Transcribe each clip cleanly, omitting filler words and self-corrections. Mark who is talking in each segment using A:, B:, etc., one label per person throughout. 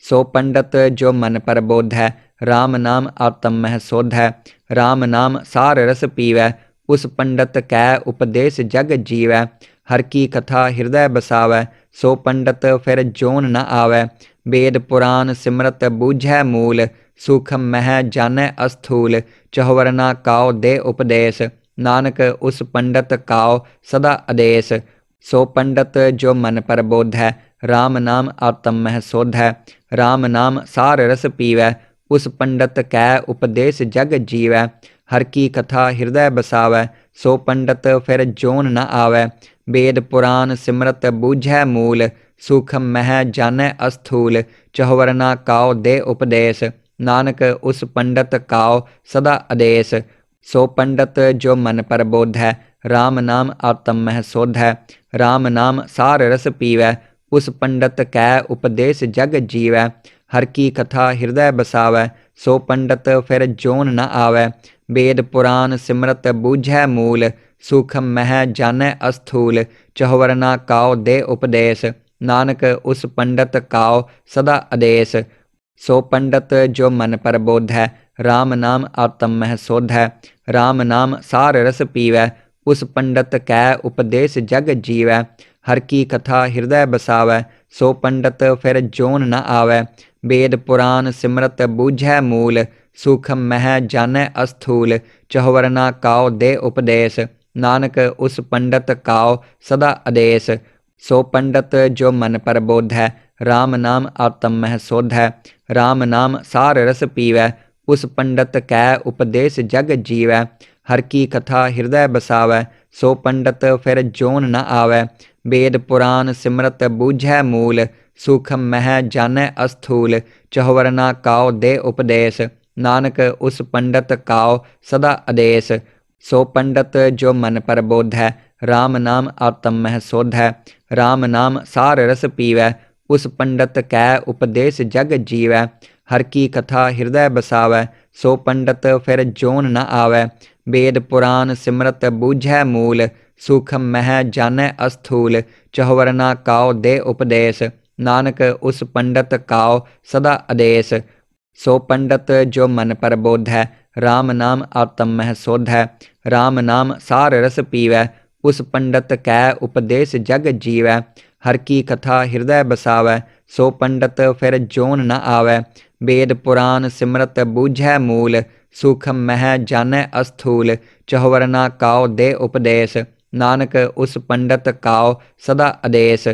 A: सो पंडित जो मन पर बोध है, राम नाम आत्म मह शोध है। राम नाम सार रस पीवै, उस पंडित कै उपदेश जग जीवै। हर की कथा हृदय बसावै, सो पंडित फिर जोन न आवै। वेद पुराण सिमरत बूझै मूल, सूखम मह जानै अस्थूल। चहुवरना काओ दे उपदेश, नानक उस पंडित काओ सदा आदेश। सो पंडित जो मन पर बोध है, राम नाम आत्म मह शोध है। राम नाम सार रस पीवै, उस पंडित कै उपदेश जग जीवै। हर की कथा हृदय बसावै, सो पंडित फिर जोन न आवै। वेद पुराण सिमरत बूझै मूल, सूखम मह जानै अस्थूल। चहुवरना काओ दे उपदेश, नानक उस पंडित काओ सदा आदेश। सो पंडित जो मन पर बोध है, राम नाम आत्म मह शोध है। राम नाम सार रस पीवै, उस पंडित कै उपदेश जग जीवै। हर की कथा हृदय बसावै, सो पंडित फिर जोन न आवै। वेद पुराण सिमरत बूझै मूल, सूखम मह जानै अस्थूल। चहुवरना काओ दे उपदेश, नानक उस पंडित काओ सदा आदेश। सो पंडित जो मन पर बोध है, राम नाम आत्म मह शोध है। राम नाम सार रस पीवै, उस पंडित कै उपदेश जग जीवै। हर की कथा हृदय बसावै, सो पंडित फिर जोन न आवै। वेद पुराण सिमरत बूझै मूल, सूखम मह जानै अस्थूल। चहुवरना काओ दे उपदेश, नानक उस पंडित काओ सदा आदेश। सो पंडित जो मन पर बोध है, राम नाम आत्म मह शोध है। राम नाम सार रस पीवै, उस पंडित कै उपदेश जग जीवै। हर की कथा हृदय बसावै, सो पंडित फिर जोन न आवै। वेद पुराण सिमरत बूझै मूल, सूखम मह जानै अस्थूल। चहुवरना काओ दे उपदेश, नानक उस पंडित काओ सदा आदेश। सो पंडित जो मन पर बोध है, राम नाम आत्म मह शोध है। राम नाम सार रस पीवै, उस पंडित कै उपदेश जग जीवै। हर की कथा हृदय बसावै, सो पंडित फिर जोन न आवै। वेद पुराण सिमरत बूझै मूल, सूखम मह जानै अस्थूल। चहुवरना काओ दे उपदेश, नानक उस पंडित काओ सदा आदेश। सो पंडित जो मन पर बोध है, राम नाम आत्म मह शोध है। राम नाम सार रस पीवै, उस पंडित कै उपदेश जग जीवै। हर की कथा हृदय बसावै, सो पंडित फिर जोन न आवै। वेद पुराण सिमरत बूझै मूल, सूखम मह जानै अस्थूल। चहुवरना काओ दे उपदेश, नानक उस पंडित काओ सदा आदेश।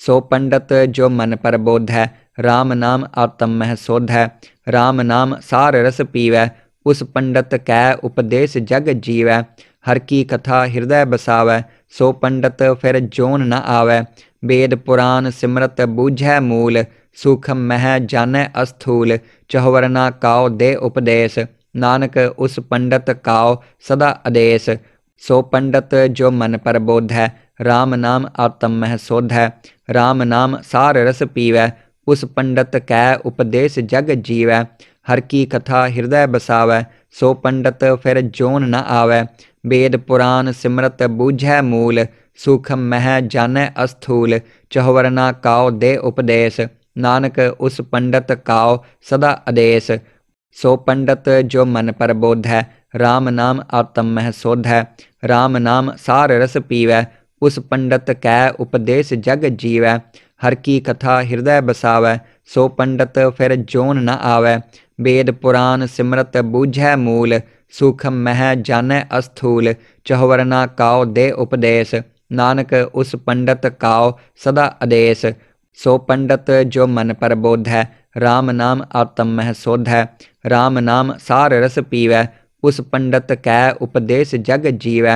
A: सो पंडित जो मन पर बोध है, राम नाम आत्म मह शोध है। राम नाम सार रस पीवै, उस पंडित कै उपदेश जग जीवै। हर की कथा हृदय बसावै, सो पंडित फिर जोन न आवै। वेद पुराण सिमरत बूझै मूल, सूखम मह जानै अस्थूल। चहुवरना काओ दे उपदेश, नानक उस पंडित काओ सदा आदेश। सो पंडित जो मन पर बोध है, राम नाम आत्म मह शोध है। राम नाम सार रस पीवै, उस पंडित कै उपदेश जग जीवै। हर की कथा हृदय बसावै, सो पंडित फिर जोन न आवै। वेद पुराण सिमरत बूझै मूल, सूखम मह जानै अस्थूल। चहुवरना काओ दे उपदेश, नानक उस पंडित काओ सदा आदेश। सो पंडित जो मन पर बोध है, राम नाम आत्म मह शोध है। राम नाम सार रस पीवै, उस पंडित कै उपदेश जग जीवै। हर की कथा हृदय बसावै, सो पंडित फिर जोन न आवै। वेद पुराण सिमरत बूझै मूल, सूखम मह जानै अस्थूल। चहुवरना काओ दे उपदेश, नानक उस पंडित काओ सदा आदेश। सो पंडित जो मन पर बोध है, राम नाम आत्म मह शोध है। राम नाम सार रस पीवै, उस पंडित कै उपदेश जग जीवै।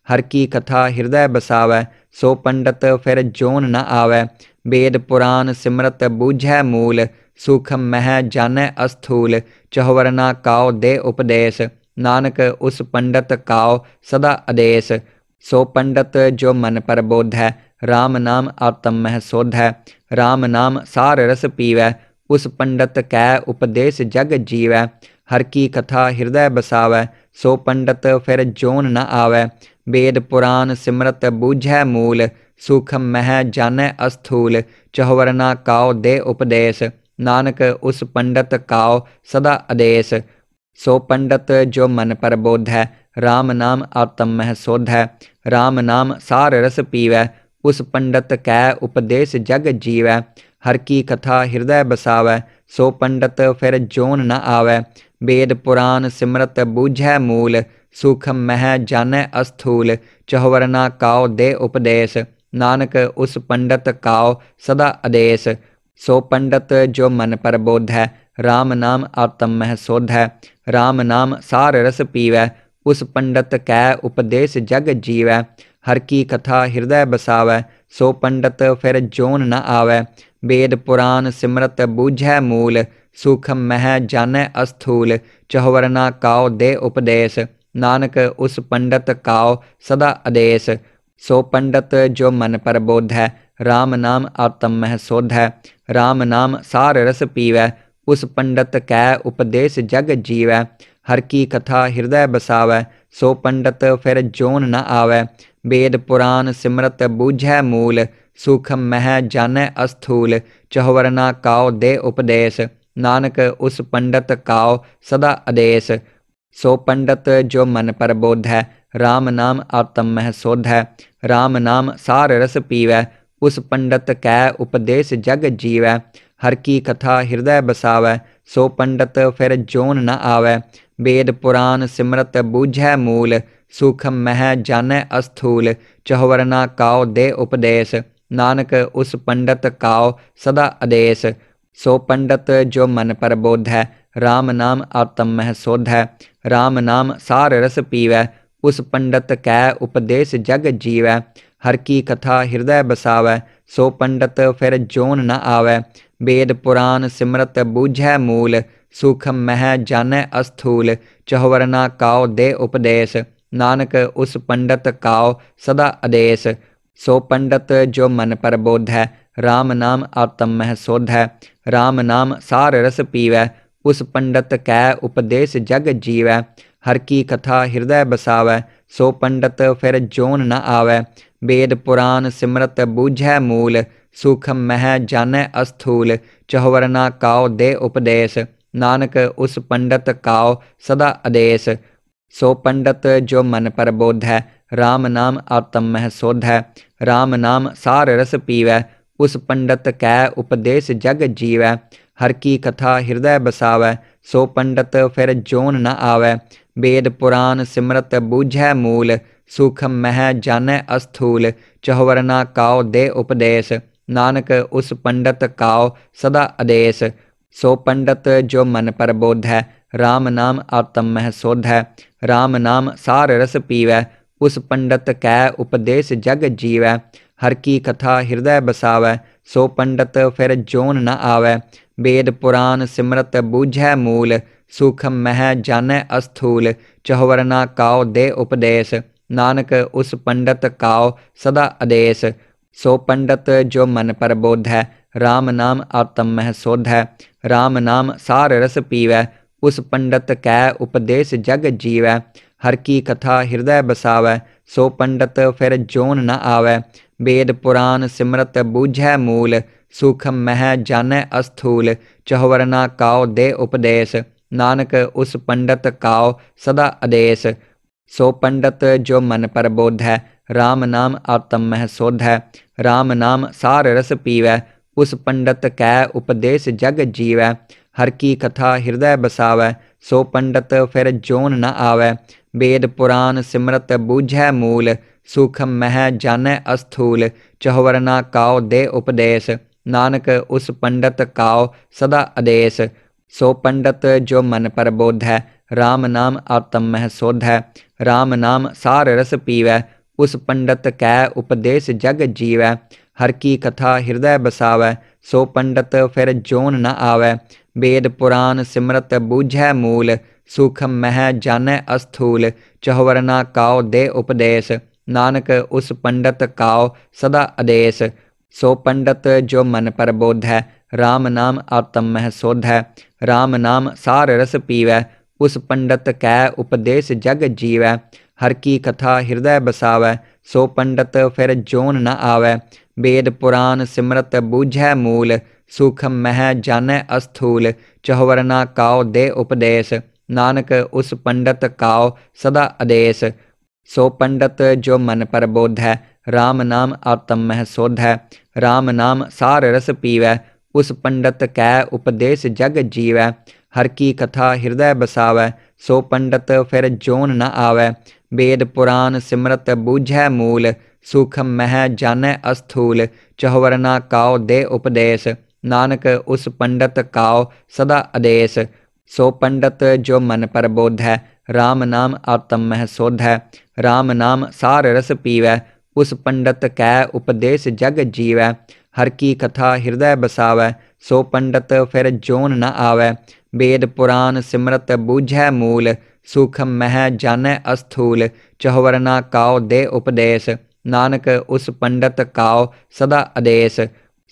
A: हर की कथा हृदय बसावै, सो पंडित फिर जोन न आवै। वेद पुराण सिमरत बूझै मूल, सूखम मह जानै अस्थूल। चहुवरना काओ दे उपदेश, नानक उस पंडित काओ सदा आदेश। सो पंडित जो मन पर बोध है, राम नाम आत्म मह शोध है। राम नाम सार रस पीवै, उस पंडित कै उपदेश जग जीवै। हर की कथा हृदय बसावै, सो पंडित फिर जोन न आवै। वेद पुराण सिमरत बूझै मूल, सूखम मह जानै अस्थूल। चहुवरना काओ दे उपदेश, नानक उस पंडित काओ सदा आदेश। सो पंडित जो मन पर बोध है, राम नाम आत्म मह शोध है। राम नाम सार रस पीवै, उस पंडित कै उपदेश जग जीवै। हर की कथा हृदय बसावै, सो पंडित फिर जोन न आवै। वेद पुराण सिमरत बूझै मूल, सूखम मह जानै अस्थूल। चहुवरना काओ दे उपदेश, नानक उस पंडित काओ सदा आदेश। सो पंडित जो मन पर बोध है, राम नाम आत्म मह शोध है। राम नाम सार रस पीवै, उस पंडित कै उपदेश जग जीवै। हर की कथा हृदय बसावै, सो पंडित फिर जोन न आवै। वेद पुराण सिमरत बूझै मूल, सूखम मह जानै अस्थूल। चहुवरना काओ दे उपदेश, नानक उस पंडित काओ सदा आदेश। सो पंडित जो मन पर बोध है, राम नाम आत्म मह शोध है। राम नाम सार रस पीवै, उस पंडित कै उपदेश जग जीवै। हर की कथा हृदय बसावै, सो पंडित फिर जोन न आवै। वेद पुराण सिमरत बूझै मूल, सूखम मह जानै अस्थूल। चहुवरना काओ दे उपदेश, नानक उस पंडित काओ सदा आदेश। सो पंडित जो मन पर बोध है, राम नाम आत्म मह शोध है। राम नाम सार रस पीवै, उस पंडित कै उपदेश जग जीवै। हर की कथा हृदय बसावै, सो पंडित फिर जोन न आवै। वेद पुराण सिमरत बूझै मूल, सूखम मह जानै अस्थूल। चहुवरना काओ दे उपदेश, नानक उस पंडित काओ सदा आदेश। सो पंडित जो मन पर बोध है, राम नाम आत्म मह शोध है। राम नाम सार रस पीवै, उस पंडित कै उपदेश जग जीवै। हर की कथा हृदय बसावै, सो पंडित फिर जोन न आवै। वेद पुराण सिमरत बूझै मूल, सूखम मह जानै अस्थूल। चहुवरना काओ दे उपदेश, नानक उस पंडित काओ सदा आदेश। सो पंडित जो मन पर बोध है, राम नाम आत्म मह शोध है। राम नाम सार रस पीवै, उस पंडित कै उपदेश जग जीवै। हर की कथा हृदय बसावै, सो पंडित फिर जोन न आवै। वेद पुराण सिमरत बूझै मूल, सूखम मह जानै अस्थूल। चहुवरना काओ दे उपदेश, नानक उस पंडित काओ सदा आदेश। सो पंडित जो मन पर बोध है, राम नाम आत्म मह शोध है। राम नाम सार रस पीवै, उस पंडित कै उपदेश जग जीवै। हर की कथा हृदय बसावै, सो पंडित फिर जोन न आवै। वेद पुराण सिमरत बूझै मूल, सूखम मह जानै अस्थूल। चहुवरना काओ दे उपदेश, नानक उस पंडित काओ सदा आदेश। सो पंडित जो मन पर बोध है, राम नाम आत्म मह शोध है। राम नाम सार रस पीवै, उस पंडित कै उपदेश जग जीवै। हर की कथा हृदय बसावै, सो पंडित फिर जोन न आवै। वेद पुराण सिमरत बूझै मूल, सूखम मह जानै अस्थूल। चहुवरना काओ दे उपदेश, नानक उस पंडित काओ सदा आदेश। सो पंडित जो मन पर बोध है, राम नाम आत्म मह शोध है। राम नाम सार रस पीवै, उस पंडित कै उपदेश जग जीवै। हर की कथा हृदय बसावै, सो पंडित फिर जोन न आवै। वेद पुराण सिमरत बूझै मूल, सूखम मह जानै अस्थूल। चहुवरना काओ दे उपदेश, नानक उस पंडित काओ सदा आदेश। सो पंडित जो मन पर बोध है, राम नाम आत्म मह शोध है। राम नाम सार रस पीवै, उस पंडित कै उपदेश जग जीवै। हर की कथा हृदय बसावै, सो पंडित फिर जोन न आवै। वेद पुराण सिमरत बूझै मूल, सूखम मह जानै अस्थूल। चहुवरना काओ दे उपदेश, नानक उस पंडित काओ सदा आदेश। सो पंडित जो मन पर बोध है, राम नाम आत्म मह शोध है। राम नाम सार रस पीवै, उस पंडित कै उपदेश जग जीवै। हर की कथा हृदय बसावै, सो पंडित फिर जोन न आवै। वेद पुराण सिमरत बूझै मूल, सूखम मह जानै अस्थूल। चहुवरना काओ दे उपदेश, नानक उस पंडित काओ सदा आदेश। सो पंडित जो मन पर बोध है, राम नाम आत्म मह शोध है। राम नाम सार रस पीवै, उस पंडित कै उपदेश जग जीवै। हर की कथा हृदय बसावै, सो पंडित फिर जोन न आवै। वेद पुराण सिमरत बूझै मूल, सूखम मह जानै अस्थूल, चहुवर ना काओ दे उपदेश, नानक उस पंडित काओ सदा आदेश। सो पंडित जो मन पर बोधै, राम नाम आत्म मह सोधै, राम नाम सार रस पीवै, उस पंडित कै उपदेश जग जीवै। हर की कथा हृदय बसावै, सो पंडित फिर जोन न आवै। वेद पुराण सिमरत बूझै मूल, सूखम मह जानै अस्थूल, चहुवर ना काओ दे उपदेश, नानक उस पंडित काओ सदा आदेश। सो पंडित जो मन पर बोधै, राम नाम आत्म मह सोधै, राम नाम सार रस पीवै, उस पंडित कै उपदेश जग जीवै। हर की कथा हृदय बसावै, सो पंडित फिर जोन न आवै। वेद पुराण सिमरत बूझै मूल, सूखम मह जानै अस्थूल, चहुवर ना काओ दे उपदेश, नानक उस पंडित काओ सदा आदेश।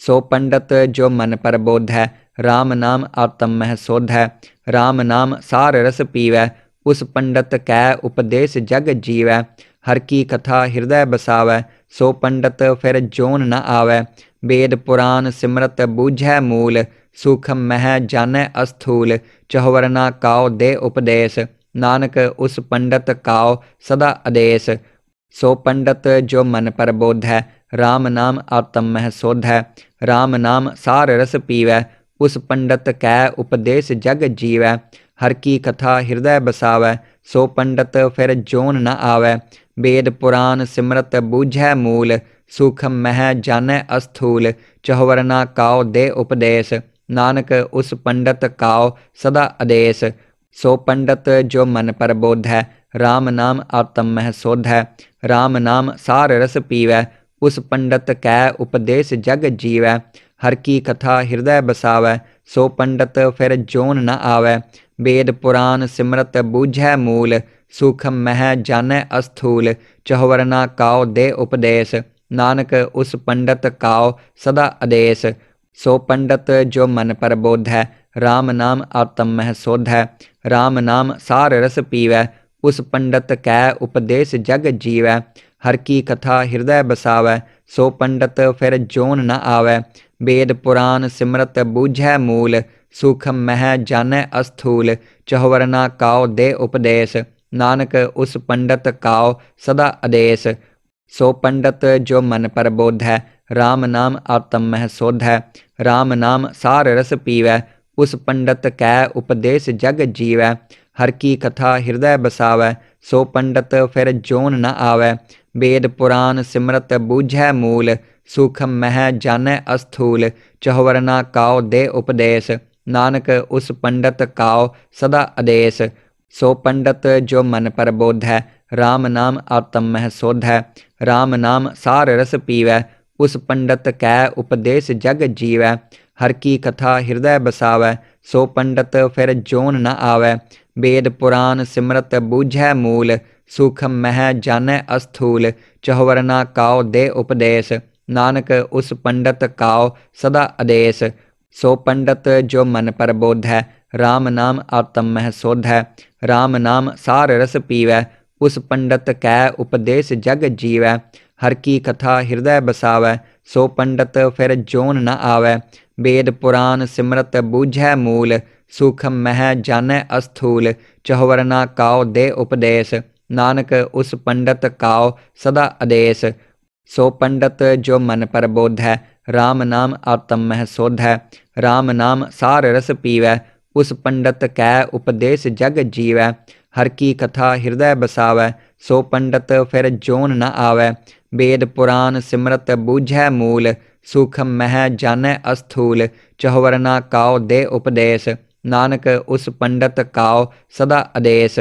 A: सो पंडित जो मन पर बोधै, राम नाम आत्म मह सोधै, राम नाम सार रस पीवै, उस पंडित कै उपदेश जग जीवै। हर की कथा हृदय बसावै, सो पंडित फिर जोन न आवै। वेद पुराण सिमरत बूझै मूल, सूखम मह जानै अस्थूल, चहुवर ना काओ दे उपदेश, नानक उस पंडित काओ सदा आदेश। सो पंडित जो मन पर बोधै, राम नाम आत्म मह सोधै, राम नाम सार रस पीवै, उस पंडित कै उपदेश जग जीवै। हर की कथा हृदय बसावै, सो पंडित फिर जोन न आवै। वेद पुराण सिमरत बूझै मूल, सूखम मह जानै अस्थूल, चहुवर ना काओ दे उपदेश, नानक उस पंडित काओ सदा आदेश। सो पंडित जो मन पर बोधै, राम नाम आत्म मह सोधै, राम नाम सार रस पीवै, उस पंडित कै उपदेश जग जीवै। हर की कथा हृदय बसावै, सो पंडित फिर जोन न आवै। वेद पुराण सिमरत बूझै मूल, सूखम मह जानै अस्थूल, चहुवर ना काओ दे उपदेश, नानक उस पंडित काओ सदा आदेश। सो पंडित जो मन पर बोधै, राम नाम आत्म मह सोधै, राम नाम सार रस पीवै, उस पंडित कै उपदेश जग जीवै। हर की कथा हृदय बसावै, सो पंडित फिर जोन न आवै। वेद पुराण सिमरत बूझै मूल, सूखम मह जानै अस्थूल, चहुवर ना काओ दे उपदेश, नानक उस पंडित काओ सदा आदेश। सो पंडित जो मन पर बोधै, राम नाम आत्म मह सोधै, राम नाम सार रस पीवै, उस पंडित कै उपदेश जग जीवै। हर की कथा हृदय बसावै, सो पंडित फिर जोन न आवै। वेद पुराण सिमरत बूझै मूल, सूखम मह जानै अस्थूल, चहुवर ना काओ दे उपदेश, नानक उस पंडित काओ सदा आदेश। सो पंडित जो मन पर बोधै, राम नाम आत्म मह सोधै, राम नाम सार रस पीवै, उस पंडित कै उपदेश जग जीवै। हर की कथा हृदय बसावै, सो पंडित फिर जोन न आवै। वेद पुराण सिमरत बूझै मूल, सूखम मह जानै अस्थूल, चहुवर ना काओ दे उपदेश, नानक उस पंडित काओ सदा आदेश। सो पंडित जो मन पर बोधै, राम नाम आत्म मह सोधै, राम नाम सार रस पीवै, उस पंडित कै उपदेश जग जीवै। हर की कथा हृदय बसावै, सो पंडित फिर जोन न आवै। वेद पुराण सिमरत बूझै मूल, सूखम मह जानै अस्थूल, चहुवर ना काओ दे उपदेश, नानक उस पंडित काओ सदा आदेश। सो पंडित जो मन पर बोधै, राम नाम आत्म मह सोधै, राम नाम सार रस पीवै, उस पंडित कै उपदेश जग जीवै। हर की कथा हृदय बसावै, सो पंडित फिर जोन न आवै। वेद पुराण सिमरत बूझै मूल, सूखम मह जानै अस्थूल, चहुवर ना काओ दे उपदेश, नानक उस पंडित काओ सदा आदेश।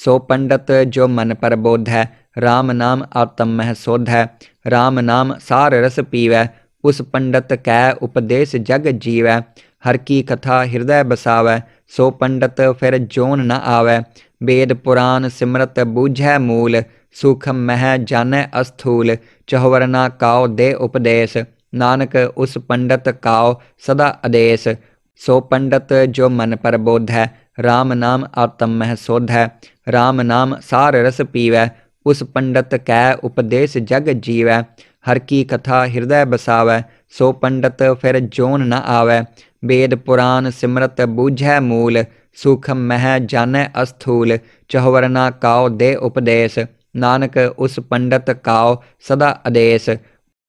A: सो पंडित जो मन पर बोधै, राम नाम आत्म मह सोधै, राम नाम सार रस पीवै, उस पंडित कै उपदेश जग जीवै। हर की कथा हृदय बसावै, सो पंडित फिर जोन न आवै। वेद पुराण सिमरत बूझै मूल, सूखम मह जानै अस्थूल, चहुवर ना काओ दे उपदेश, नानक उस पंडित काओ सदा आदेश। सो पंडित जो मन पर बोधै, राम नाम आत्म मह सोधै, राम नाम सार रस पीवै, उस पंडित कै उपदेश जग जीवै। हर की कथा हृदय बसावै, सो पंडित फिर जोन न आवै। वेद पुराण सिमरत बूझै मूल, सूखम मह जानै अस्थूल। चहुवर ना काओ दे उपदेश, नानक उस पंडित काओ सदा आदेश।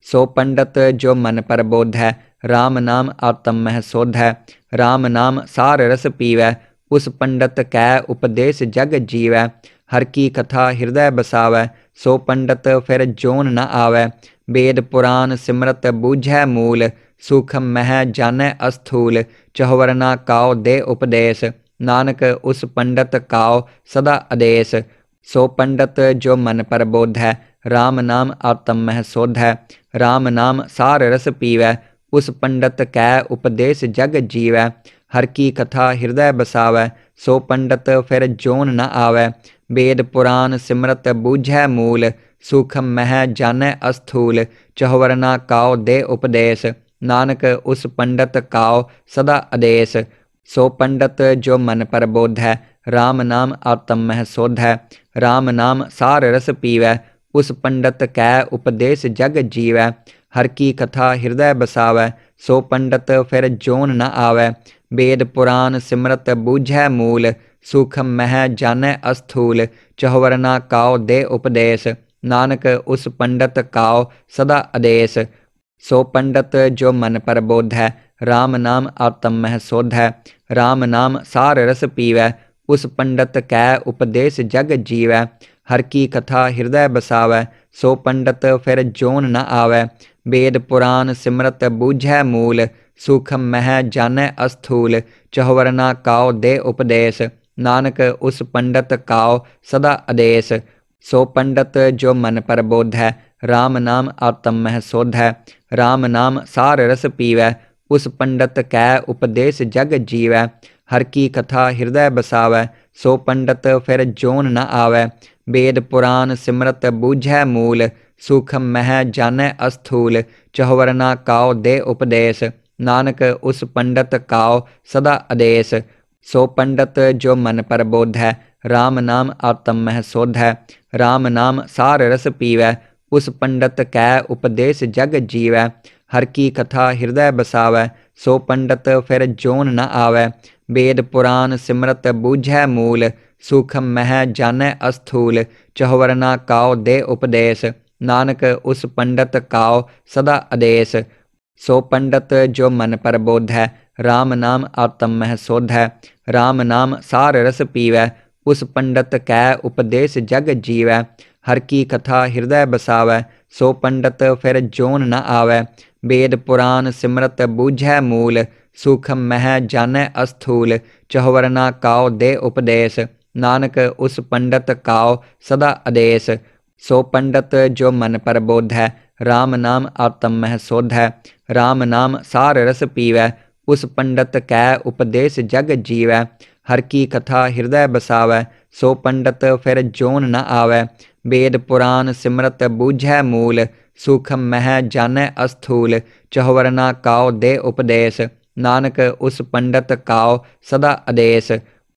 A: सो पंडित जो मन पर बोधै, राम नाम आत्म मह सोधै। राम नाम सार रस पीवै, उस पंडित कै उपदेश जग जीवै। हर की कथा हृदय बसावै, सो पंडित फिर जोन न आवै। वेद पुराण सिमरत बूझै मूल, सूखम मह जानै अस्थूल। चहुवर ना काओ दे उपदेश, नानक उस पंडित काओ सदा आदेश। सो पंडित जो मन पर बोधै, राम नाम आत्म मह सोधै। राम नाम सार रस पीवै, उस पंडित कै उपदेश जग जीवै। हर की कथा हृदय बसावै, सो पंडित फिर जोन न आवै। वेद पुराण सिमरत बूझै मूल, सूखम मह जानै अस्थूल। चहुवर ना काओ दे उपदेश, नानक उस पंडित काओ सदा आदेश। सो पंडित जो मन पर बोधै, राम नाम आत्म मह सोधै। राम नाम सार रस पीवै, उस पंडित कै उपदेश जग जीवै। हर की कथा हृदय बसावै, सो पंडित फिर जोन न आवै। वेद पुराण सिमरत बूझै मूल, सूखम मह जानै अस्थूल। चहुवर ना काओ दे उपदेश, नानक उस पंडित काओ सदा आदेश। सो पंडित जो मन पर बोधै, राम नाम आत्म मह सोधै। राम नाम सार रस पीवै, उस पंडित कै उपदेश जग जीवै। हर की कथा हृदय बसावै, सो पंडित फिर जोन न आवै। वेद पुराण सिमरत बूझै मूल, सूखम मह जानै अस्थूल। चहुवर ना काओ दे उपदेश, नानक उस पंडित काओ सदा आदेश। सो पंडित जो मन पर बोधै, राम नाम आत्म मह सोधै। राम नाम सार रस पीवै, उस पंडित कै उपदेश जग जीवै। हर की कथा हृदय बसावै, सो पंडित फिर जोन न आवै। वेद पुराण सिमरत बूझै मूल, सूखम मह जानै अस्थूल। चहुवर ना काओ दे उपदेश, नानक उस पंडित काओ सदा आदेश। सो पंडित जो मन पर बोधै, राम नाम आत्म मह सोधै। राम नाम सार रस पीवै, उस पंडित कै उपदेश जग जीवै। हर की कथा हृदय बसावै, सो पंडित फिर जोन न आवै। वेद पुराण सिमरत बूझै मूल, सूखम मह जानै अस्थूल। चहुवर ना काओ दे उपदेश, नानक उस पंडित काओ सदा आदेश। सो पंडित जो मन पर बोधै, राम नाम आत्म मह सोधै। राम नाम सार रस पीवै, उस पंडित कै उपदेश जग जीवै। हर की कथा हृदय बसावै, सो पंडित फिर जोन न आवै। वेद पुराण सिमरत बूझै मूल, सूखम मह जानै अस्थूल। चहुवर ना काओ दे उपदेश, नानक उस पंडित काओ सदा आदेश। सो पंडित जो मन पर बोधै, राम नाम आत्म मह सोधै। राम नाम सार रस पीवै, उस पंडित कै उपदेश जग जीवै। हर की कथा हृदय बसावै, सो पंडित फिर जोन न आवै। वेद पुराण सिमरत बूझै मूल, सूखम मह जानै अस्थूल। चहुवर ना काओ दे उपदेश, नानक उस पंडित काओ सदा आदेश।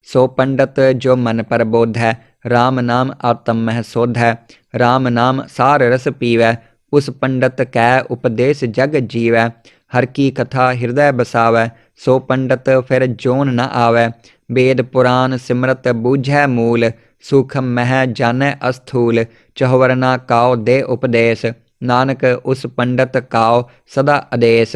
A: सो पंडित जो मन पर बोधै, राम नाम आत्म मह सोधै। राम नाम सार रस पीवै, उस पंडित कै उपदेश जग जीवै। हर की कथा हृदय बसावै, सो पंडित फिर जोन न आवै। वेद पुराण सिमरत बूझै मूल, सूखम मह जानै अस्थूल। चहुवर ना काओ दे उपदेश, नानक उस पंडित काओ सदा आदेश।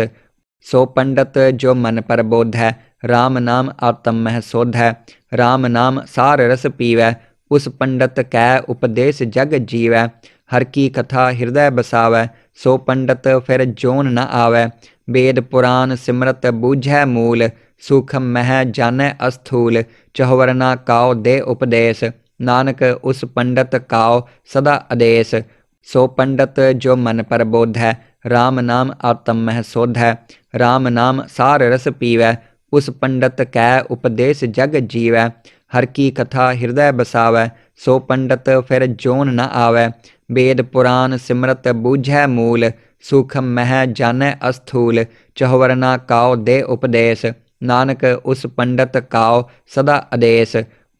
A: सो पंडित जो मन पर बोधै, राम नाम आत्म मह सोधै। राम नाम सार रस पीवै, उस पंडित कै उपदेश जग जीवै। हर की कथा हृदय बसावै, सो पंडित फिर जोन न आवै। वेद पुराण सिमरत बूझै मूल, सूखम मह जानै अस्थूल। चहुवर ना काओ दे उपदेश, नानक उस पंडित काओ सदा आदेश। सो पंडित जो मन पर बोधै, राम नाम आत्म मह सोधै। राम नाम सार रस पीवै, उस पंडित कै उपदेश जग जीवै। हर की कथा हृदय बसावै, सो पंडित फिर जोन न आवै। वेद पुराण सिमरत बूझै मूल, सूखम मह जानै अस्थूल। चहुवर ना काओ दे उपदेश, नानक उस पंडित काओ सदा आदेश।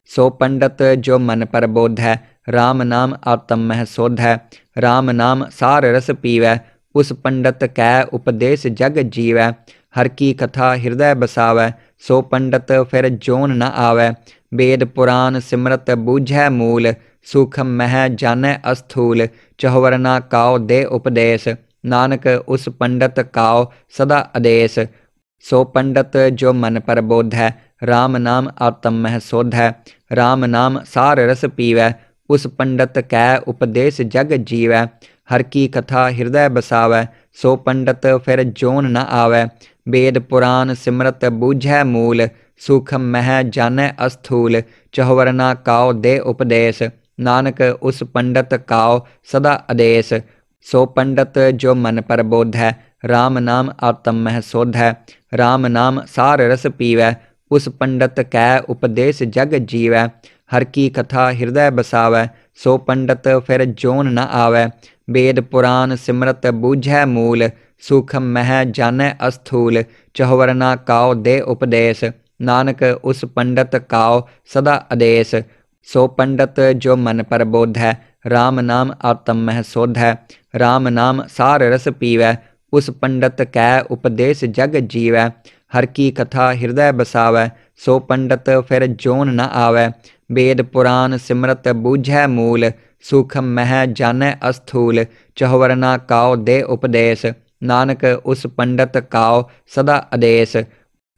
A: सो पंडित जो मन पर बोधै, राम नाम आत्म मह सोधै। राम नाम सार रस पीवै, उस पंडित कै उपदेश जग जीवै। हर की कथा हृदय बसावै, सो पंडित फिर जोन न आवै। वेद पुराण सिमरत बूझै मूल, सूखम मह जानै अस्थूल। चहुवरना काओ दे उपदेश, नानक उस पंडित काओ सदा आदेश। सो पंडित जो मन पर बोधै, राम नाम आत्म मह सोधै। राम नाम सार रस पीवै, उस पंडित कै उपदेश जग जीवै। हर की कथा हृदय बसावै, सो पंडित फिर जोन न आवै। वेद पुराण सिमरत बूझै मूल, सूखम मह जानै अस्थूल। चहुवरना काओ दे उपदेश, नानक उस पंडित काओ सदा आदेश। सो पंडित जो मन पर बोधै, राम नाम आत्म मह सोधै। राम नाम सार रस पीवै, उस पंडित कै उपदेश जग जीवै। हर की कथा हृदय बसावै, सो पंडित फिर जोन न आवै। वेद पुराण सिमरत बूझै मूल, सूखम मह जानै अस्थूल। चहुवरना काओ दे उपदेश, नानक उस पंडित काओ सदा आदेश। सो पंडित जो मन पर बोधै, राम नाम आत्म मह सोधै। राम नाम सार रस पीवै, उस पंडित कै उपदेश जग जीवै। हर की कथा हृदय बसावै, सो पंडित फिर जोन न आवै। वेद पुराण सिमरत बूझै मूल, सूखम मह जानै अस्थूल। चहुवरना काओ दे उपदेश, नानक उस पंडित काओ सदा आदेश।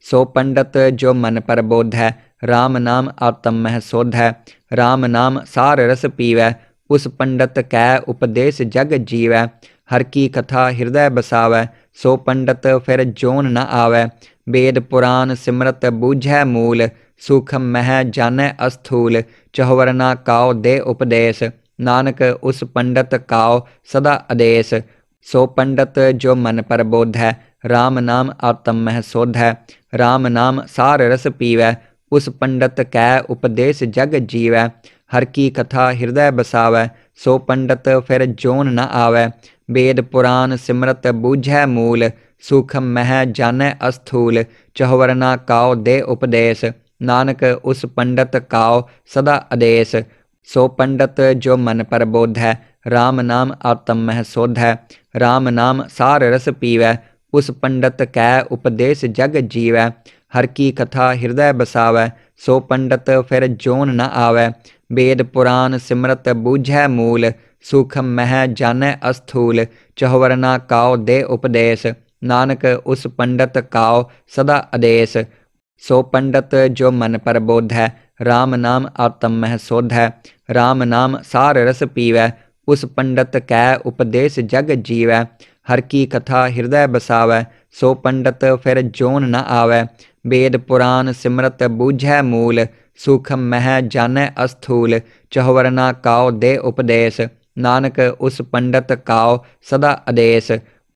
A: सो पंडित जो मन पर बोधै, राम नाम आत्म मह सोधै। राम नाम सार रस पीवै, उस पंडित कै उपदेश जग जीवै। हर की कथा हृदय बसावै, सो पंडित फिर जोन न आवै। वेद पुराण सिमरत बूझै मूल, सूखम मह जानै अस्थूल। चहुवरना काओ दे उपदेश, नानक उस पंडित काओ सदा आदेश। सो पंडित जो मन पर बोधै, राम नाम आत्म मह सोधै। राम नाम सार रस पीवै, उस पंडित कै उपदेश जग जीवै। हर की कथा हृदय बसावै, सो पंडित फिर जोन न आवै। वेद पुराण सिमरत बूझै मूल, सूखम मह जानै अस्थूल। चहुवरना काओ दे उपदेश, नानक उस पंडित काओ सदा आदेश। सो पंडित जो मन पर बोधै, राम नाम आत्म मह सोधै। राम नाम सार रस पीवै, उस पंडित कै उपदेश जग जीवै। हर की कथा हृदय बसावै, सो पंडित फिर जोन न आवै। वेद पुराण सिमरत बूझै मूल, सूखम मह जानै अस्थूल। चहुवरना काओ दे उपदेश, नानक उस पंडित काओ सदा आदेश। सो पंडित जो मन पर बोधै, राम नाम आत्म मह सोधै। राम नाम सार रस पीवै, उस पंडित कै उपदेश जग जीवै। हर की कथा हृदय बसावै, सो पंडित फिर जोन न आवै। वेद पुराण सिमरत बूझै मूल, सूखम मह जानै अस्थूल। चहुवरना काओ दे उपदेश, नानक उस पंडित काओ सदा आदेश।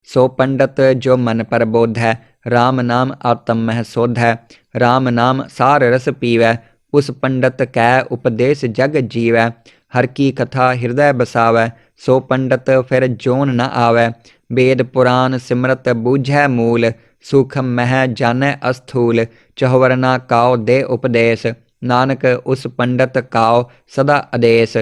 A: सो पंडित जो मन पर बोधै, राम नाम आत्म मह सोधै। राम नाम सार रस पीवै, उस पंडित कै उपदेश जग जीवै। हर की कथा हृदय बसावै, सो पंडित फिर जोन न आवै। वेद पुराण सिमरत बूझै मूल, सूखम मह जानै अस्थूल। चहुवरना काओ दे उपदेश, नानक उस पंडित काओ सदा आदेश।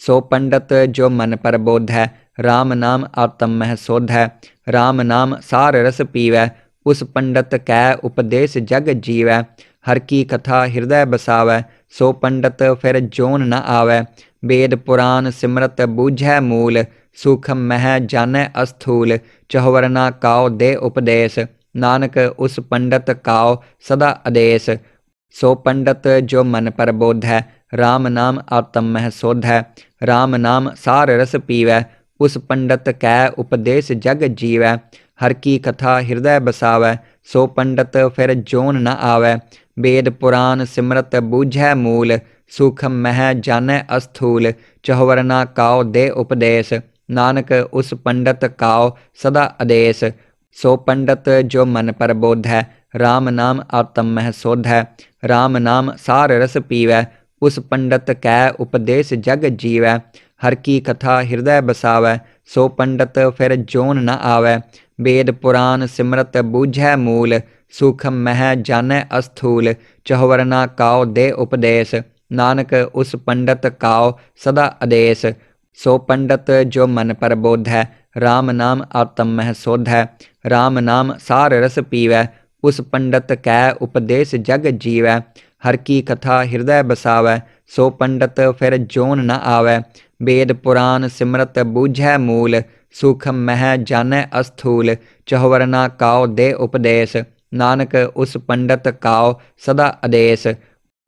A: सो पंडित जो मन पर बोधै, राम नाम आत्म मह सोधै। राम नाम सार रस पीवै, उस पंडित कै उपदेश जग जीवै। हर की कथा हृदय बसावै, सो पंडित फिर जोन न आवै। वेद पुराण सिमरत बूझै मूल, सूखम मह जानै अस्थूल। चहुवरना काओ दे उपदेश, नानक उस पंडित काओ सदा आदेश। सो पंडित जो मन पर बोधै, राम नाम आत्म मह सोधै। राम नाम सार रस पीवै, उस पंडित कै उपदेश जग जीवै। हर की कथा हृदय बसावै, सो पंडित फिर जोन न आवै। वेद पुराण सिमरत बूझै मूल, सूखम मह जानै अस्थूल। चहुवरना काओ दे उपदेश, नानक उस पंडित काओ सदा आदेश। सो पंडित जो मन पर बोधै, राम नाम आत्म मह सोधै। राम नाम सार रस पीवै, उस पंडित कै उपदेश जग जीवै। हर की कथा हृदय बसावै, सो पंडित फिर जोन न आवै। वेद पुराण सिमरत बूझै मूल, सूखम मह जानै अस्थूल। चहुवरना काओ दे उपदेश, नानक उस पंडित काओ सदा आदेश। सो पंडित जो मन पर बोधै, राम नाम आत्म मह शोध है। राम नाम सार रस पीवै, उस पंडित कै उपदेश जग जीवै। हर की कथा हृदय बसावै, सो पंडित फिर जोन न आवै। वेद पुराण सिमरत बूझै मूल, सूखम मह जानै अस्थूल। चहुवरना काओ दे उपदेश, नानक उस पंडित काओ सदा आदेश।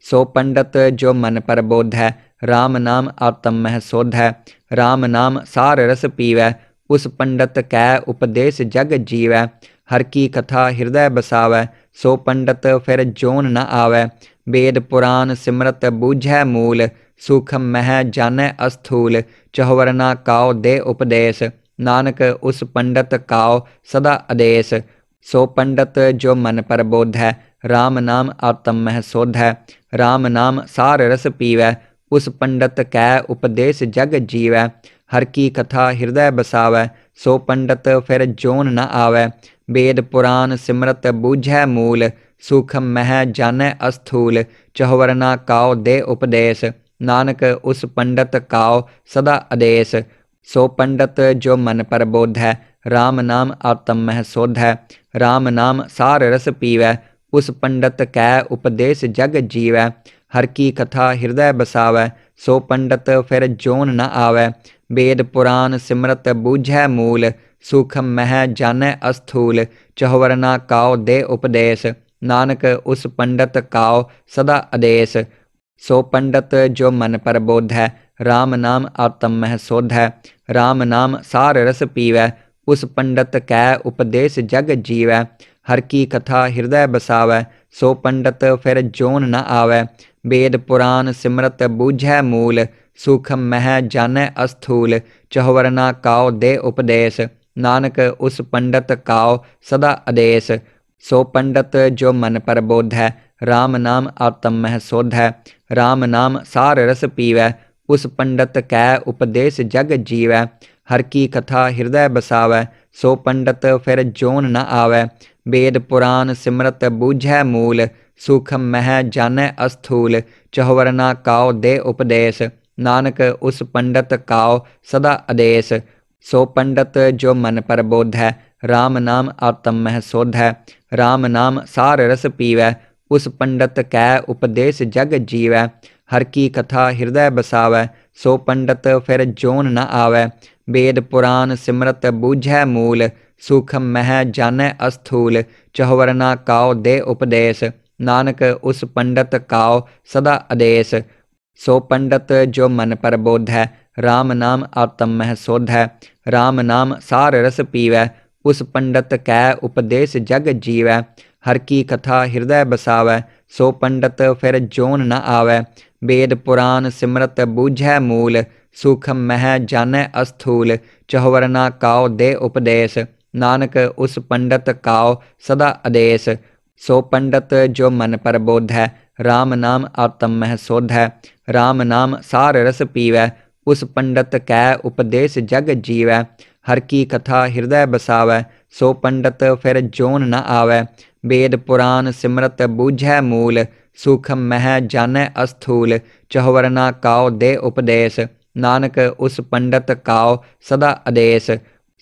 A: सो पंडित जो मन पर बोधै, राम नाम आत्म मह शोध है। राम नाम सार रस पीवै, उस पंडित कै उपदेश जग जीवै। हर की कथा हृदय बसावै, सो पंडित फिर जोन न आवै। वेद पुराण सिमरत बूझै मूल, सूखम मह जानै अस्थूल। चहुवरना काओ दे उपदेश, नानक उस पंडित काओ सदा आदेश। सो पंडित जो मन पर बोधै, राम नाम आत्म मह शोध है। राम नाम सार रस पीवै, उस पंडित कै उपदेश जग जीवै। हर की कथा हृदय बसावै, सो पंडित फिर जोन न आवै। वेद पुराण सिमरत बूझै मूल, सूखम मह जानै अस्थूल। चहुवरना काओ दे उपदेश, नानक उस पंडित काओ सदा आदेश। सो पंडित जो मन पर बोधै, राम नाम आत्म मह शोध है। राम नाम सार रस पीवै, उस पंडित कै उपदेश जग जीवै। हर की कथा हृदय बसावै, सो पंडित फिर जोन न आवै। वेद पुराण सिमरत बूझै मूल, सूखम मह जानै अस्थूल। चहुवरना काओ दे उपदेश, नानक उस पंडित काओ सदा आदेश। सो पंडित जो मन पर बोधै, राम नाम आत्म मह शोध है। राम नाम सार रस पीवै, उस पंडित कै उपदेश जग जीवै। हर की कथा हृदय बसावै, सो पंडित फिर जोन न आवै। वेद पुराण सिमरत बूझै मूल, सूखम मह जानै अस्थूल। चहुवरना काओ दे उपदेश, नानक उस पंडित काओ सदा आदेश। सो पंडित जो मन पर बोधै, राम नाम आत्म मह शोध है। राम नाम सार रस पीवै, उस पंडित कै उपदेश जग जीवै। हर की कथा हृदय बसावै, सो पंडित फिर जोन न आवै। वेद पुराण सिमरत बूझै मूल, सूखम मह जानै अस्थूल। चहुवरना काओ दे उपदेश, नानक उस पंडित काओ सदा आदेश। सो पंडित जो मन पर बोधै, राम नाम आत्म मह शोध है। राम नाम सार रस पीवै, उस पंडित कै उपदेश जग जीवै। हर की कथा हृदय बसावै, सो पंडित फिर जोन न आवै। वेद पुराण सिमरत बूझै मूल, सूखम मह जानै अस्थूल। चहुवरना काओ दे उपदेश, नानक उस पंडित काओ सदा आदेश। सो पंडित जो मन पर बोधै, राम नाम आत्म मह शोध है। राम नाम सार रस पीवै, उस पंडित कै उपदेश जग जीवै। हर की कथा हृदय बसावै, सो पंडित फिर जोन न आवै। वेद पुराण सिमरत बूझै मूल, सूखम मह जानै अस्थूल। चहुवरना काओ दे उपदेश, नानक उस पंडित काओ सदा आदेश। सो पंडित जो मन पर बोधै, राम नाम आत्म मह शोध है। राम नाम सार रस पीवै, उस पंडित कै उपदेश जग जीवै। हर की कथा हृदय बसावै, सो पंडित फिर जोन न आवै। वेद पुराण सिमरत बूझै मूल, सूखम मह जानै अस्थूल। चहुवरना काओ दे उपदेश, नानक उस पंडित काओ सदा आदेश।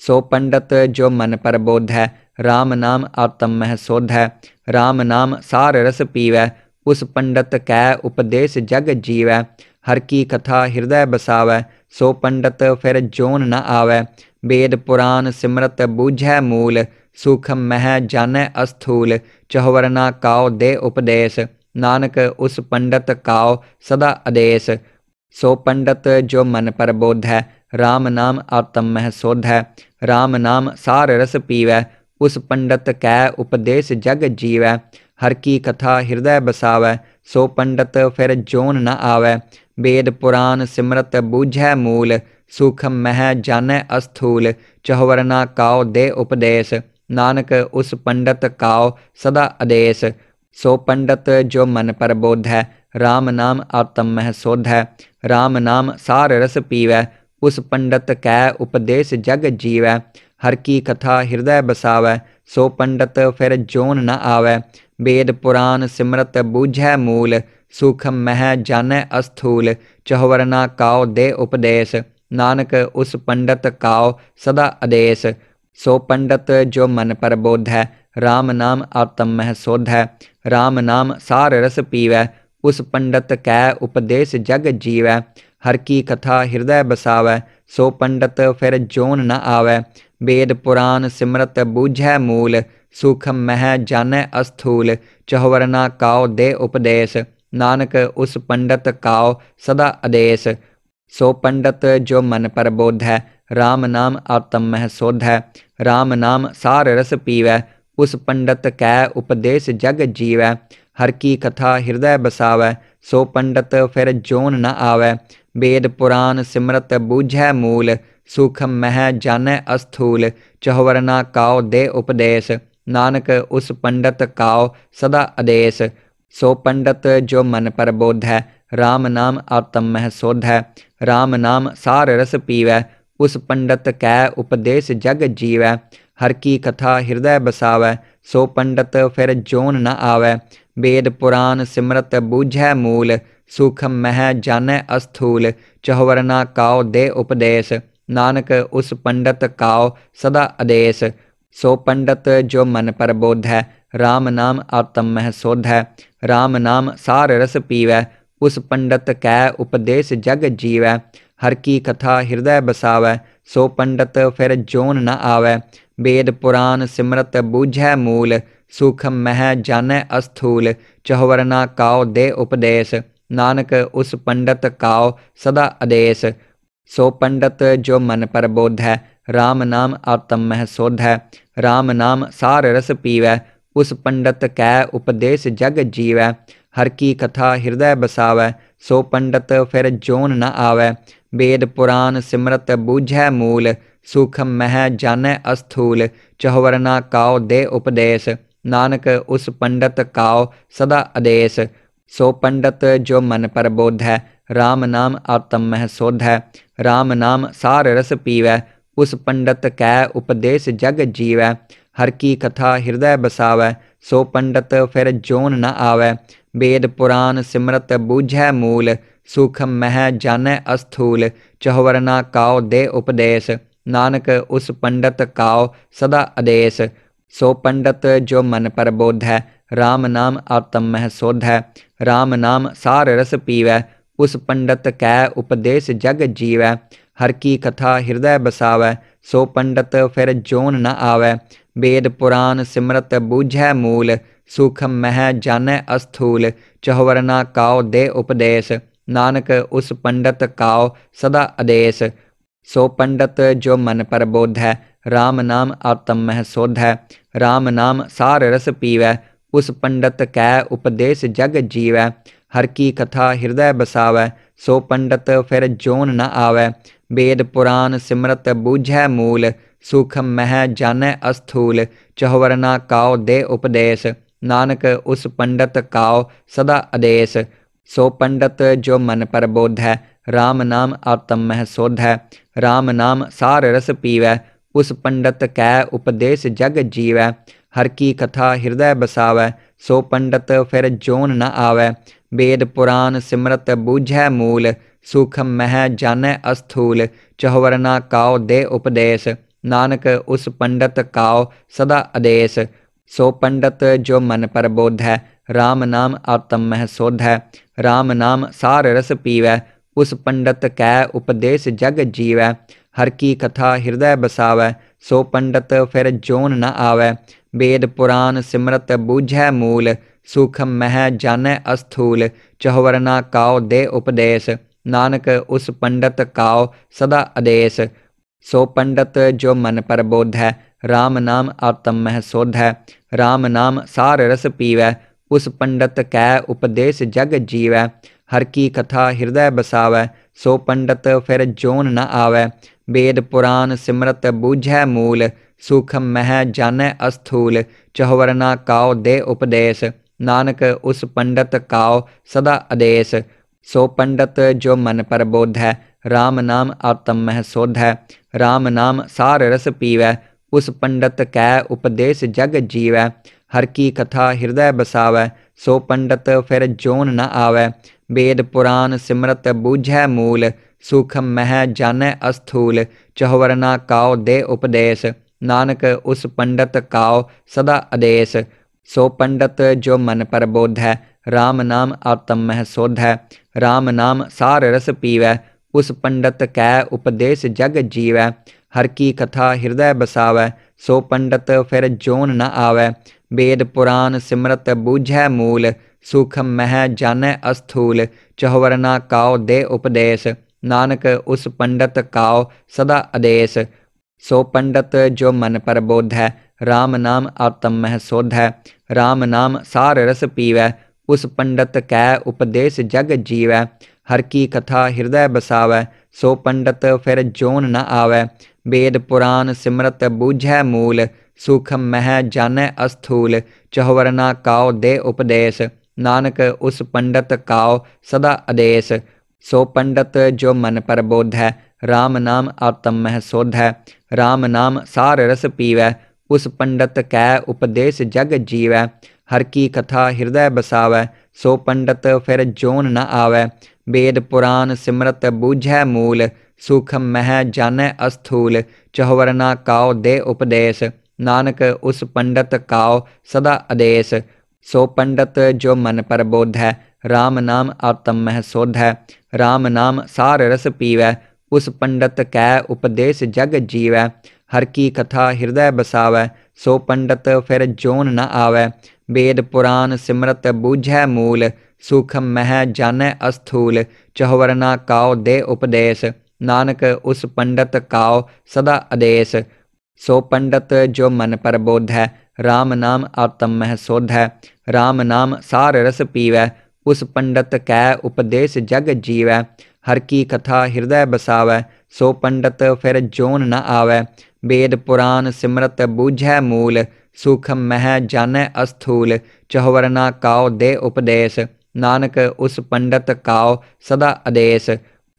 A: सो पंडित जो मन पर बोधै, राम नाम आत्म मह शोध है। राम नाम सार रस पीवै, उस पंडित कै उपदेश जग जीवै। हर की कथा हृदय बसावै, सो पंडित फिर जोन न आवै। वेद पुराण सिमरत बूझै मूल, सूखम मह जानै अस्थूल। चहुवरना काओ दे उपदेश, नानक उस पंडित काओ सदा आदेश। सो पंडित जो मन पर बोधै, राम नाम आत्म मह शोध है। राम नाम सार रस पीवै, उस पंडित कै उपदेश जग जीवै। हर की कथा हृदय बसावै, सो पंडित फिर जोन न आवै। वेद पुराण सिमरत बूझै मूल, सूखम मह जानै अस्थूल। चहुवरना काओ दे उपदेश, नानक उस पंडित काओ सदा आदेश। सो पंडित जो मन पर बोधै, राम नाम आत्म मह शोध है। राम नाम सार रस पीवै, उस पंडित कै उपदेश जग जीवै। हर की कथा हृदय बसावै, सो पंडित फिर जोन न आवै। वेद पुराण सिमरत बूझै मूल, सूखम मह जानै अस्थूल। चहुवरना काओ दे उपदेश, नानक उस पंडित काओ सदा आदेश। सो पंडित जो मन पर बोध है, राम नाम आत्म मह शोध है। राम नाम सार रस पीवै, उस पंडित कै उपदेश जग जीवै। हर की कथा हृदय बसावै, सो पंडित फिर जोन न आवै। वेद पुराण सिमरत बूझै मूल, सूखम मह जानै अस्थूल। चहुवरना काओ दे उपदेश, नानक उस पंडित काओ सदा आदेश। सो पंडित जो मन पर बोध है, राम नाम आत्म मह शोध है। राम नाम सार रस पीवै, उस पंडित कै उपदेश जग जीवै। हर की कथा हृदय बसावै, सो पंडित फिर जोन न आवै। वेद पुराण सिमरत बूझै मूल, सूखम मह जानै अस्थूल। चहुवरना काओ दे उपदेश, नानक उस पंडित काओ सदा आदेश। सो पंडित जो मन पर बोध है, राम नाम आत्म मह शोध है। राम नाम सार रस पीवै, उस पंडित कै उपदेश जग जीवै। हर की कथा हृदय बसावै, सो पंडित फिर जोन न आवै। वेद पुराण सिमरत बूझै मूल, सूखम मह जानै अस्थूल। चहुवरना काओ दे उपदेश, नानक उस पंडित काओ सदा आदेश। सो पंडित जो मन पर बोध है, राम नाम आत्म मह शोध है। राम नाम सार रस पीवै, उस पंडित कै उपदेश जग जीवै। हर की कथा हृदय बसावै, सो पंडित फिर जोन न आवै। वेद पुराण सिमरत बूझै मूल, सूखम मह जानै अस्थूल। चहुवरना काओ दे उपदेश, नानक उस पंडित काओ सदा आदेश। सो पंडित जो मन पर बोध है, राम नाम आत्म मह शोध है। राम नाम सार रस पीवै, उस पंडित कै उपदेश जग जीवै। हर की कथा हृदय बसावै, सो पंडित फिर जोन न आवै। वेद पुराण सिमरत बूझै मूल, सूखम मह जानै अस्थूल। चहुवरना काओ दे उपदेश, नानक उस पंडित काओ सदा आदेश। सो पंडित जो मन पर बोध है, राम नाम आत्म मह शोध है। राम नाम सार रस पीवै, उस पंडित कै उपदेश जग जीवै। हर की कथा हृदय बसावै, सो पंडित फिर जोन न आवै। वेद पुराण सिमरत बूझै मूल, सूखम मह जानै अस्थूल। चहुवरना काओ दे उपदेश, नानक उस पंडित काओ सदा आदेश। सो पंडित जो मन पर बोध है, राम नाम आत्म मह शोध है। राम नाम सार रस पीवै, उस पंडित कै उपदेश जग जीवै। हर की कथा हृदय बसावै, सो पंडित फिर जोन न आवै। वेद पुराण सिमरत बूझै मूल, सूखम मह जानै अस्थूल। चहुवरना काओ दे उपदेश, नानक उस पंडित काओ सदा आदेश। सो पंडित जो मन पर बोध है, राम नाम आत्म मह शोध है। राम नाम सार रस पीवै, उस पंडित कै उपदेश जग जीवै। हर की कथा हृदय बसावै, सो पंडित फिर जोन न आवै। वेद पुराण सिमरत बूझै मूल, सूखम मह जानै अस्थूल। चहुवरना काओ दे उपदेश, नानक उस पंडित काओ सदा आदेश। सो पंडित जो मन पर बोध है, राम नाम आत्म मह शोध है। राम नाम सार रस पीवै, उस पंडित कै उपदेश जग जीवै। हर की कथा हृदय बसावै, सो पंडित फिर जोन न आवै। वेद पुराण सिमरत बूझै मूल, सूखम मह जानै अस्थूल। चहुवरना काओ दे उपदेश, नानक उस पंडित काओ सदा आदेश। सो पंडित जो मन पर बोध है, राम नाम आत्म मह शोध है। राम नाम सार रस पीवै, उस पंडित कै उपदेश जग जीवै। हर की कथा हृदय बसावै, सो पंडित फिर जोन न आवै। वेद पुराण सिमरत बूझै मूल, सूखम मह जानै अस्थूल। चहुवरना काओ दे उपदेश, नानक उस पंडित काओ सदा आदेश। सो पंडित जो मन पर बोध है, राम नाम आत्म मह शोध है। राम नाम सार रस पीवै, उस पंडित कै उपदेश जग जीवै। हर की कथा हृदय बसावै, सो पंडित फिर जोन न आवै। वेद पुराण सिमरत बूझै मूल, सूखम मह जानै अस्थूल। चहुवरना काओ दे उपदेश, नानक उस पंडित काओ सदा आदेश। सो पंडित जो मन पर बोध है, राम नाम आत्म मह शोध है। राम नाम सार रस पीवै, उस पंडित कै उपदेश जग जीवै। हर की कथा हृदय बसावै, सो पंडित फिर जोन न आवै। वेद पुराण सिमरत बूझै मूल, सूखम मह जानै अस्थूल, चहुवर ना काओ दे उपदेश, नानक उस पंडित काओ सदा आदेश। सो पंडित जो मन पर बोध है, राम नाम आत्म मह शोध है। राम नाम सार रस पीवै, उस पंडित कै उपदेश जग जीवै। हर की कथा हृदय बसावै, सो पंडित फिर जोन न आवै। वेद पुराण सिमरत बूझै मूल, सूखम मह जानै अस्थूल, चहुवर ना काओ दे उपदेश, नानक उस पंडित काओ सदा आदेश। सो पंडित जो मन पर बोध है, राम नाम आत्म मह शोध है। राम नाम सार रस पीवै, उस पंडित कै उपदेश जग जीवै। हर की कथा हृदय बसावै, सो पंडित फिर जोन न आवै। वेद पुराण सिमरत बूझै मूल, सूखम मह जानै अस्थूल, चहुवर ना काओ दे उपदेश, नानक उस पंडित काओ सदा आदेश। सो पंडित जो मन पर बोध है, राम नाम आत्म मह शोध है। राम नाम सार रस पीवै, उस पंडित कै उपदेश जग जीवै। हर की कथा हृदय बसावै, सो पंडित फिर जोन न आवै। वेद पुराण सिमरत बूझै मूल, सूखम मह जानै अस्थूल, चहुवर ना काओ दे उपदेश, नानक उस पंडित काओ सदा आदेश। सो पंडित जो मन पर बोध है, राम नाम आत्म मह शोध है। राम नाम सार रस पीवै, उस पंडित कै उपदेश जग जीवै। हर की कथा हृदय बसावै, सो पंडित फिर जोन न आवै। वेद पुराण सिमरत बूझै मूल, सूखम मह जानै अस्थूल, चहुवर ना काओ दे उपदेश, नानक उस पंडित काओ सदा आदेश। सो पंडित जो मन पर बोध है, राम नाम आत्म मह शोध है। राम नाम सार रस पीवै, उस पंडित कै उपदेश जग जीवै। हर की कथा हृदय बसावै, सो पंडित फिर जोन न आवै। वेद पुराण सिमरत बूझै मूल, सूखम मह जानै अस्थूल, चहुवर ना काओ दे उपदेश, नानक उस पंडित काओ सदा आदेश।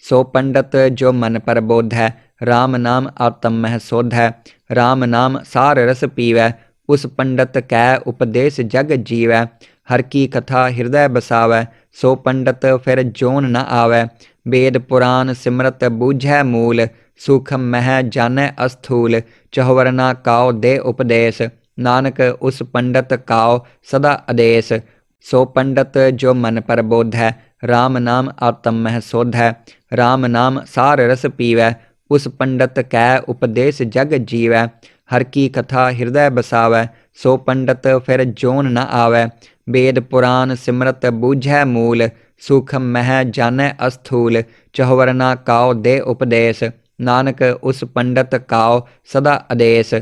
A: सो पंडित जो मन पर बोध है, राम नाम आत्म मह शोध है। राम नाम सार रस पीवै, उस पंडित कै उपदेश जग जीवै। हर की कथा हृदय बसावै, सो पंडित फिर जोन न आवै। वेद पुराण सिमरत बूझै मूल, सूखम मह जानै अस्थूल, चहुवर ना काओ दे उपदेश, नानक उस पंडित काओ सदा आदेश। सो पंडित जो मन पर बोध है, राम नाम आत्म मह शोध है। राम नाम सार रस पीवै, उस पंडित कै उपदेश जग जीवै। हर की कथा हृदय बसावै, सो पंडित फिर जोन न आवै। वेद पुराण सिमरत बूझै मूल, सूखम मह जानै अस्थूल, चहुवर ना काओ दे उपदेश, नानक उस पंडित काओ सदा आदेश।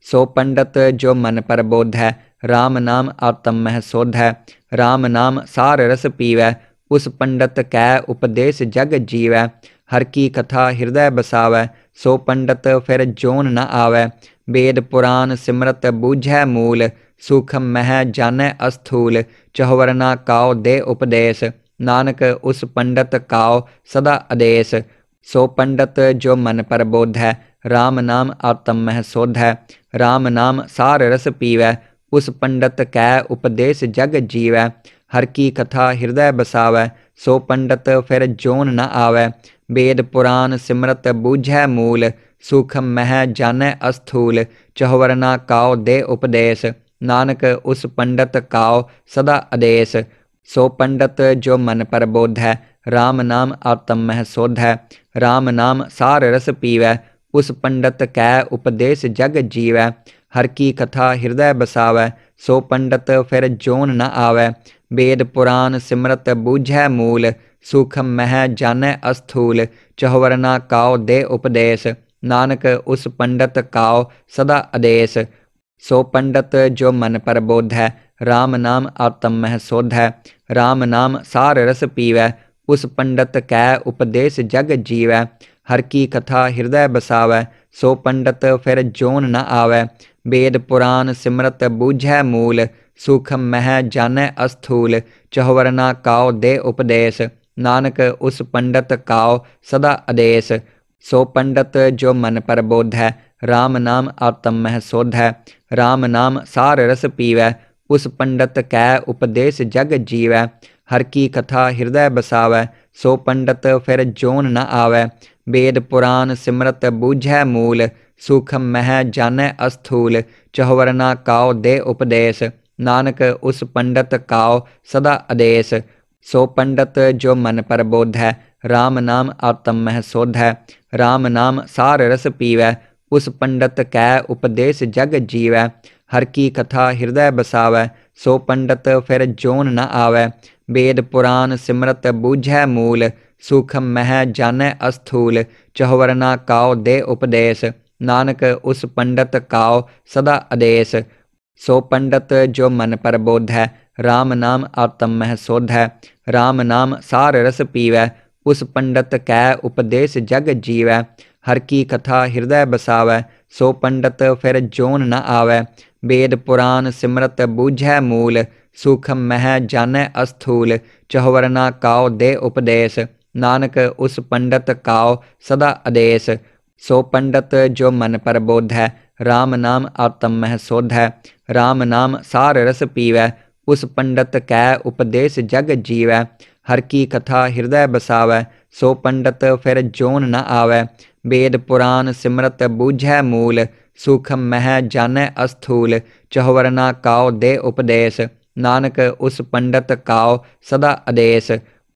A: सो पंडित जो मन पर बोध है, राम नाम आत्म मह शोध है। राम नाम सार रस पीवै, उस पंडित कै उपदेश जग जीवै। हर की कथा हृदय बसावै, सो पंडित फिर जोन न आवै। वेद पुराण सिमरत बूझै मूल, सूखम मह जानै अस्थूल, चहुवर ना काओ दे उपदेश, नानक उस पंडित काओ सदा आदेश। सो पंडित जो मन पर बोध है, राम नाम आत्म मह शोध है। राम नाम सार रस पीवै, उस पंडित कै उपदेश जग जीवै। हर की कथा हृदय बसावै, सो पंडित फिर जोन न आवै। वेद पुराण सिमरत बूझै मूल, सूखम मह जानै अस्थूल, चहुवर ना काओ दे उपदेश, नानक उस पंडित काओ सदा आदेश। सो पंडित जो मन पर बोध है, राम नाम आत्म मह शोध है। राम नाम सार रस पीवै, उस पंडित कै उपदेश जग जीवै। हर की कथा हृदय बसावै, सो पंडित फिर जोन न आवै। वेद पुराण सिमरत बूझै मूल, सूखम मह जानै अस्थूल, चहुवर ना काओ दे उपदेश, नानक उस पंडित काओ सदा आदेश। सो पंडित जो मन पर बोध है, राम नाम आत्म मह शोध है। राम नाम सार रस पीवै, उस पंडित कै उपदेश जग जीवै। हर की कथा हृदय बसावै, सो पंडित फिर जोन न आवै। वेद पुराण सिमरत बूझै मूल, सूखम मह जानै अस्थूल, चहुवर ना काओ दे उपदेश, नानक उस पंडित काओ सदा आदेश। सो पंडित जो मन पर बोध है, राम नाम आत्म मह शोध है। राम नाम सार रस पीवै, उस पंडित कै उपदेश जग जीवै। हर की कथा हृदय बसावै, सो पंडित फिर जोन न आवै। वेद पुराण सिमरत बूझै मूल, सूखम मह जानै अस्थूल। चहुवर ना काओ दे उपदेश, नानक उस पंडित काओ सदा आदेश। सो पंडित जो मन पर बोधै, राम नाम आत्म मह सोधै। राम नाम सार रस पीवै, उस पंडित कै उपदेश जग जीवै। हर की कथा हृदय बसावै, सो पंडित फिर जोन न आवै। वेद पुराण सिमरत बूझै मूल, सूखम मह जानै अस्थूल। चहुवर ना काओ दे उपदेश, नानक उस पंडित काओ सदा आदेश। सो पंडित जो मन पर बोधै, राम नाम आत्म मह सोधै। राम नाम सार रस पीवै, उस पंडित कै उपदेश जग जीवै। हर की कथा हृदय बसावै, सो पंडित फिर जोन न आवै। वेद पुराण सिमरत बूझै मूल, सूखम मह जानै अस्थूल। चहुवर ना काओ दे उपदेश, नानक उस पंडित काओ सदा आदेश। सो पंडित जो मन पर बोधै, राम नाम आत्म मह सोधै। राम नाम सार रस पीवै, उस पंडित कै उपदेश जग जीवै। हर की कथा हृदय बसावै, सो पंडित फिर जोन न आवै। वेद पुराण सिमरत बूझै मूल, सूखम मह जानै अस्थूल। चहुवर ना काओ दे उपदेश, नानक उस पंडित काओ सदा आदेश।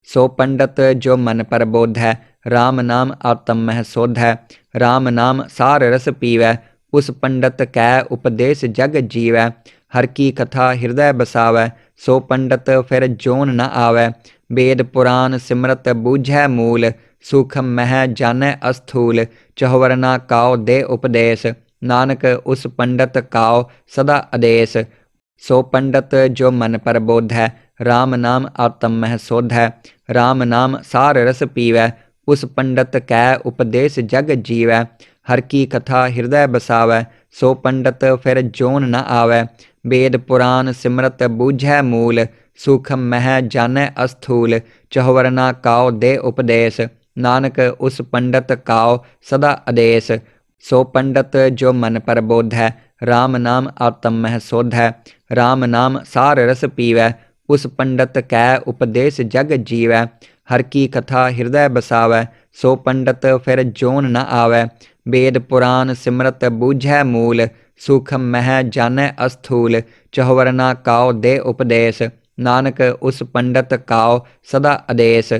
A: सो पंडित जो मन पर बोधै, राम नाम आत्म मह सोधै। राम नाम सार रस पीवै, उस पंडित कै उपदेश जग जीवै। हर की कथा हृदय बसावै, सो पंडित फिर जोन न आवै। वेद पुराण सिमरत बूझै मूल, सूखम मह जानै अस्थूल। चहुवर ना काओ दे उपदेश, नानक उस पंडित काओ सदा आदेश। सो पंडित जो मन पर बोधै, राम नाम आत्म मह सोधै। राम नाम सार रस पीवै, उस पंडित कै उपदेश जग जीवै। हर की कथा हृदय बसावै, सो पंडित फिर जोन न आवै। वेद पुराण सिमरत बूझै मूल, सूखम मह जानै अस्थूल। चहुवर ना काओ दे उपदेश, नानक उस पंडित काओ सदा आदेश। सो पंडित जो मन पर बोधै, राम नाम आत्म मह सोधै। राम नाम सार रस पीवै, उस पंडित कै उपदेश जग जीवै। हर की कथा हृदय बसावै, सो पंडित फिर जोन न आवै। वेद पुराण सिमरत बूझै मूल, सूखम मह जानै अस्थूल। चहुवर ना काओ दे उपदेश, नानक उस पंडित काओ सदा आदेश।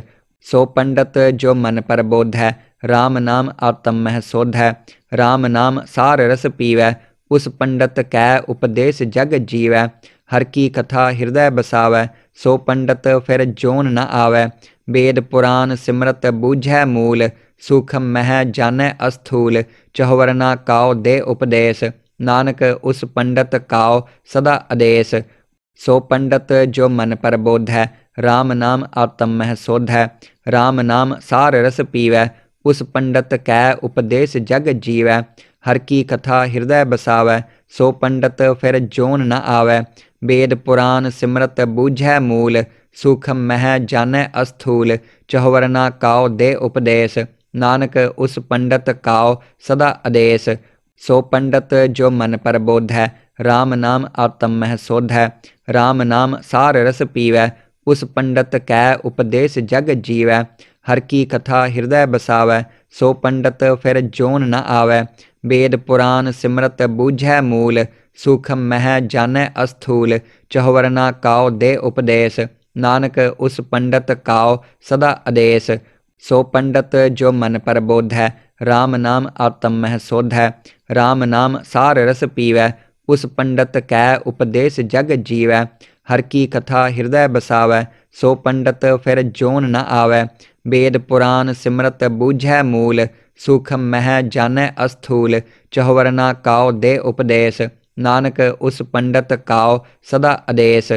A: सो पंडित जो मन पर बोधै, राम नाम आत्म मह सोधै। राम नाम सार रस पीवै, उस पंडित कै उपदेश जग जीवै। हर की कथा हृदय बसावै, सो पंडित फिर जोन न आवै। वेद पुराण सिमरत बूझै मूल, सूखम मह जानै अस्थूल। चहुवर ना काओ दे उपदेश, नानक उस पंडित काओ सदा आदेश। सो पंडित जो मन पर बोधै, राम नाम आत्म मह सोधै। राम नाम सार रस पीवै, उस पंडित कै उपदेश जग जीवै। हर की कथा हृदय बसावै, सो पंडित फिर जोन न आवै। वेद पुराण सिमरत बूझै मूल, सूखम मह जानै अस्थूल। चहुवर ना काओ दे उपदेश, नानक उस पंडित काओ सदा आदेश। सो पंडित जो मन पर बोधै, राम नाम आत्म मह सोधै। राम नाम सार रस पीवै, उस पंडित कै उपदेश जग जीवै। हर की कथा हृदय बसावै, सो पंडित फिर जोन न आवै। वेद पुराण सिमरत बूझै मूल, सूखम मह जानै अस्थूल। चहुवर ना काओ दे उपदेश, नानक उस पंडित काओ सदा आदेश। सो पंडित जो मन पर बोधै, राम नाम आत्म मह सोधै। राम नाम सार रस पीवै, उस पंडित कै उपदेश जग जीवै। हर की कथा हृदय बसावै, सो पंडित फिर जोन न आवै। वेद पुराण सिमरत बूझै मूल, सूखम मह जानै अस्थूल। चहुवर ना काओ दे उपदेश, नानक उस पंडित काओ सदा आदेश।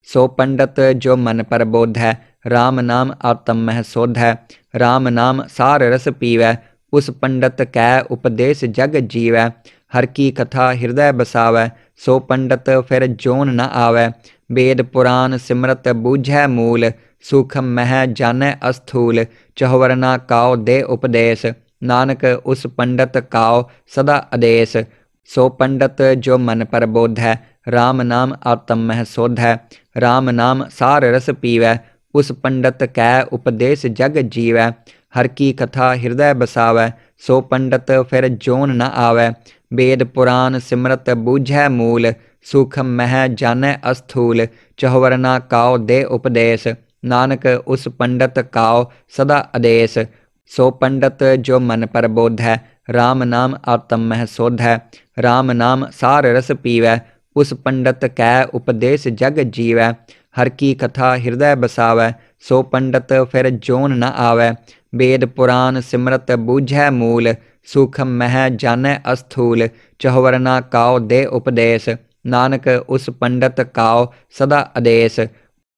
A: सो पंडित जो मन पर बोधै, राम नाम आत्म मह सोधै। राम नाम सार रस पीवै, उस पंडित कै उपदेश जग जीवै। हर की कथा हृदय बसावै, सो पंडित फिर जोन न आवै। वेद पुराण सिमरत बूझै मूल, सूखम मह जानै अस्थूल। चहुवर ना काओ दे उपदेश, नानक उस पंडित काओ सदा आदेश। सो पंडित जो मन पर बोधै, राम नाम आत्म मह सोधै। राम नाम सार रस पीवै, उस पंडित कै उपदेश जग जीवै। हर की कथा हृदय बसावै, सो पंडित फिर जोन न आवै। वेद पुराण सिमरत बूझै मूल, सूखम मह जानै अस्थूल। चहुवरना काओ दे उपदेश, नानक उस पंडित काओ सदा आदेश। सो पंडित जो मन पर बोधै, राम नाम आत्म मह सोधै। राम नाम सार रस पीवै, उस पंडित कै उपदेश जग जीवै। हर की कथा हृदय बसावै, सो पंडित फिर जोन न आवै। वेद पुराण सिमरत बूझै मूल, सूखम मह जानै अस्थूल। चहुवरना काओ दे उपदेश, नानक उस पंडित काओ सदा आदेश।